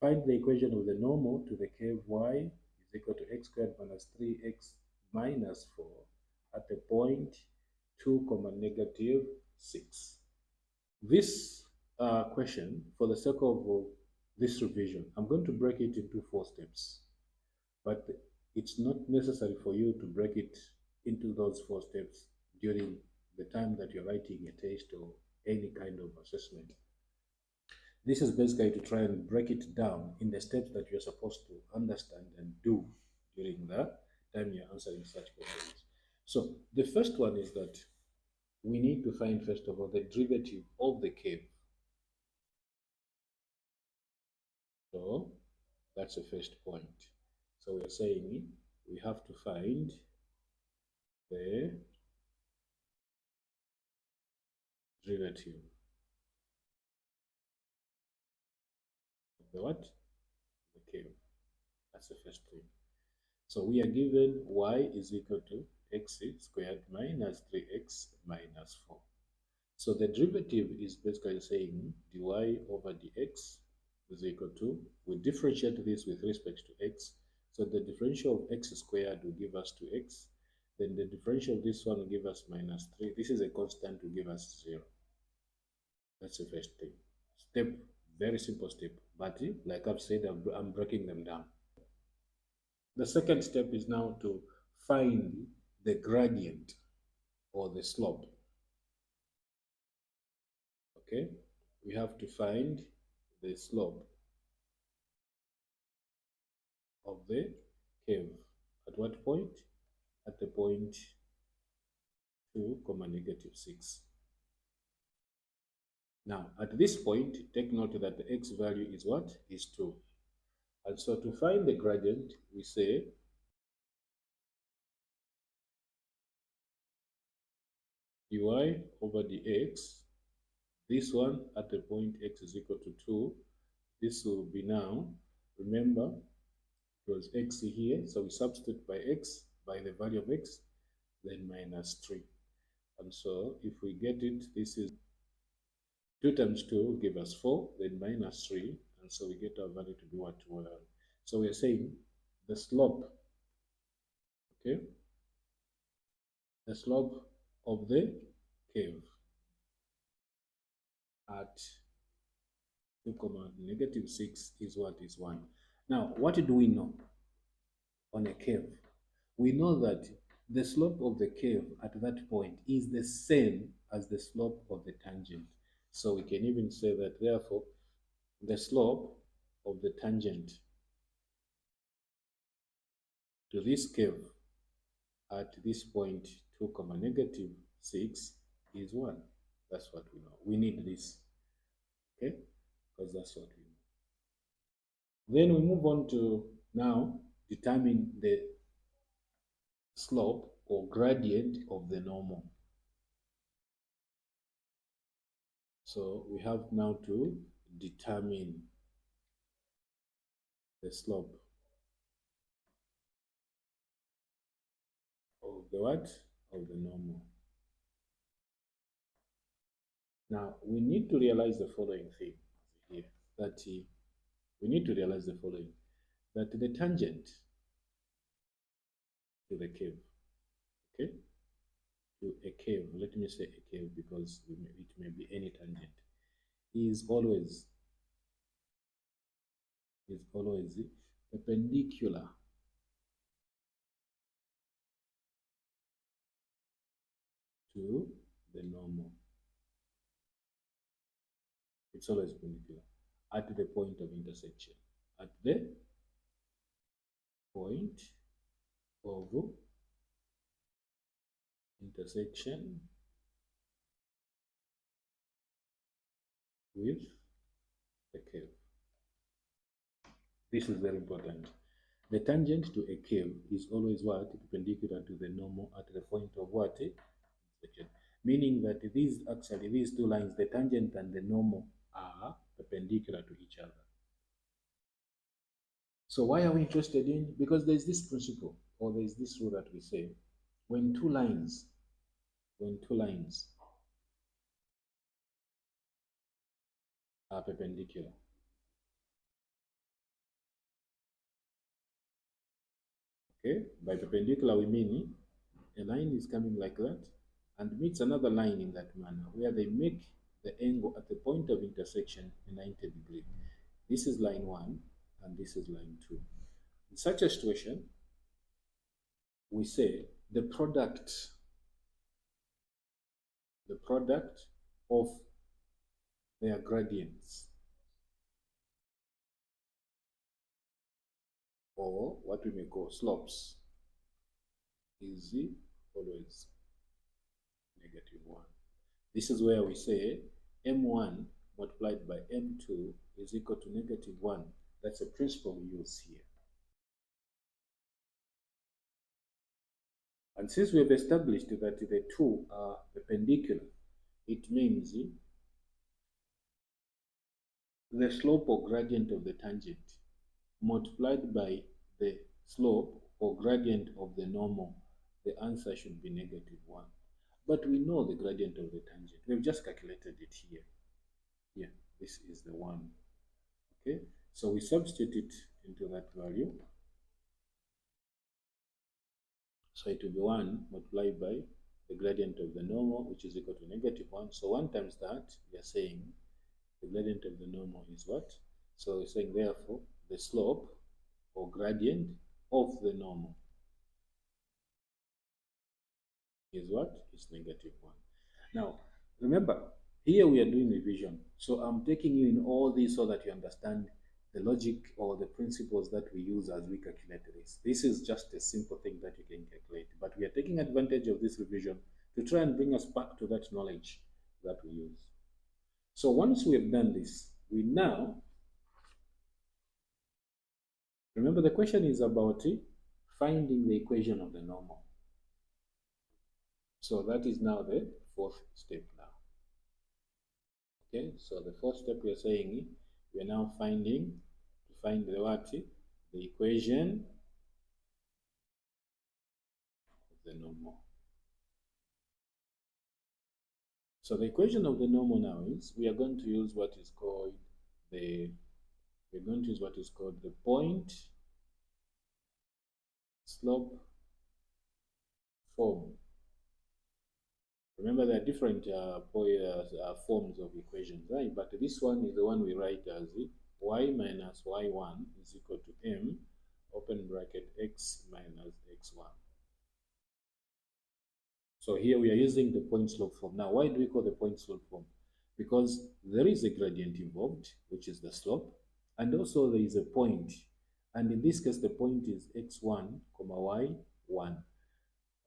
Find the equation of the normal to the curve y is equal to x squared minus 3x minus 4 at the point 2 comma negative 6. This question, for the sake of this revision, I'm going to break it into 4 steps. But it's not necessary for you to break it into those 4 steps during the time that you're writing a test or any kind of assessment. This is basically to try and break it down in the steps that you're supposed to understand and do during the time you're answering such questions. So the first one is that we need to find, first of all, the derivative of the curve. So that's the first point. So we're saying we have to find the derivative of the what? The curve. That's the first thing. So we are given y is equal to x squared minus 3x minus 4. So the derivative is basically saying dy over dx is equal to, we differentiate this with respect to x. So the differential of x squared will give us 2x. Then the differential of this one will give us minus 3. This is a constant to give us 0. That's the first thing. Step, very simple step. But like I've said, I'm breaking them down. The second step is now to find the gradient or the slope. Okay, we have to find the slope of the curve. At what point? At the point 2 comma negative 6. Now, at this point, take note that the x value is what? Is 2. And so to find the gradient, we say dy over dx, this one at the point x is equal to 2. This will be now, remember, it was x here, so we substitute by x, by the value of x, then minus 3. And so if we get it, this is 2 times 2 will give us 4, then minus 3, and so we get our value to be what? 1. So we are saying the slope, okay, the slope of the curve at 2 comma negative 6 is what? Is 1. Now, what do we know on a curve? We know that the slope of the curve at that point is the same as the slope of the tangent. So we can even say that, therefore, the slope of the tangent to this curve at this point 2 comma negative 6 is 1. That's what we know. We need this, okay, because that's what we know. Then we move on to now determine the slope or gradient of the normal. So we have now to determine the slope of the what? Of the normal. Now we need to realize the following thing here, that we need to realize the following, that the tangent to the curve, okay, to a curve, let me say a curve because it may be any tangent, is always perpendicular to the normal. It's always perpendicular at the point of intersection. At the point of intersection with the curve. This is very important. The tangent to a curve is always what? Perpendicular to the normal at the point of what? Intersection. Meaning that these two lines, the tangent and the normal, are perpendicular to each other. So why are we interested in? Because there's this principle, or there's this rule that we say, when two lines are perpendicular, Okay, by perpendicular we mean a line is coming like that and meets another line in that manner where they make the angle at the point of intersection a 90 degree. This is line 1 and this is line 2. In such a situation, we say the product of their gradients, or what we may call slopes, is always -1. This is where we say m1 multiplied by m2 is equal to -1. That's a principle we use here. And since we have established that the two are perpendicular, it means the slope or gradient of the tangent multiplied by the slope or gradient of the normal, the answer should be -1. But we know the gradient of the tangent. We've just calculated it here. Yeah, this is the one. Okay, so we substitute it into that value. So it will be 1 multiplied by the gradient of the normal, which is equal to -1. So 1 times that, we are saying the gradient of the normal is what? So we're saying therefore the slope or gradient of the normal is what? Is -1. Now, remember, here we are doing revision. So I'm taking you in all these so that you understand the logic or the principles that we use as we calculate this. This is just a simple thing that you can calculate, but we are taking advantage of this revision to try and bring us back to that knowledge that we use. So once we have done this, we now, remember the question is about finding the equation of the normal. So that is now the fourth step now. Okay, so the fourth step we are saying we are now find the what? The equation of the normal. So the equation of the normal now is we are going to use what is called the point slope form. Remember there are different forms of equations, right? But this one is the one we write as y minus y1 is equal to m open bracket x minus x1. So here we are using the point slope form. Now, why do we call the point slope form? Because there is a gradient involved, which is the slope, and also there is a point. And in this case, the point is x1, y1,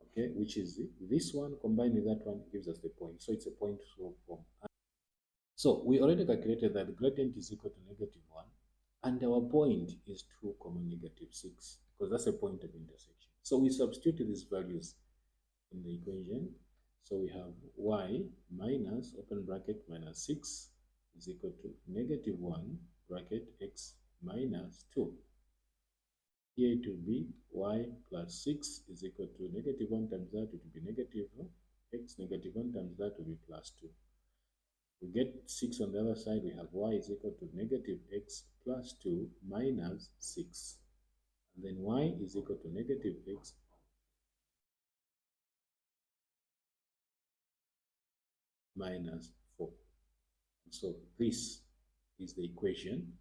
okay, which is this one combined with that one gives us the point. So it's a point slope form. So we already calculated that the gradient is equal to -1, and our point is 2, -6, because that's a point of intersection. So we substitute these values in the equation. So we have y minus open bracket minus 6 is equal to -1 bracket x minus 2. Here it will be y plus 6 is equal to -1 times that, it will be negative x, -1 times that will be plus 2. We get 6 on the other side, we have y is equal to -x plus 2 minus 6. And then y is equal to -x minus 4. So this is the equation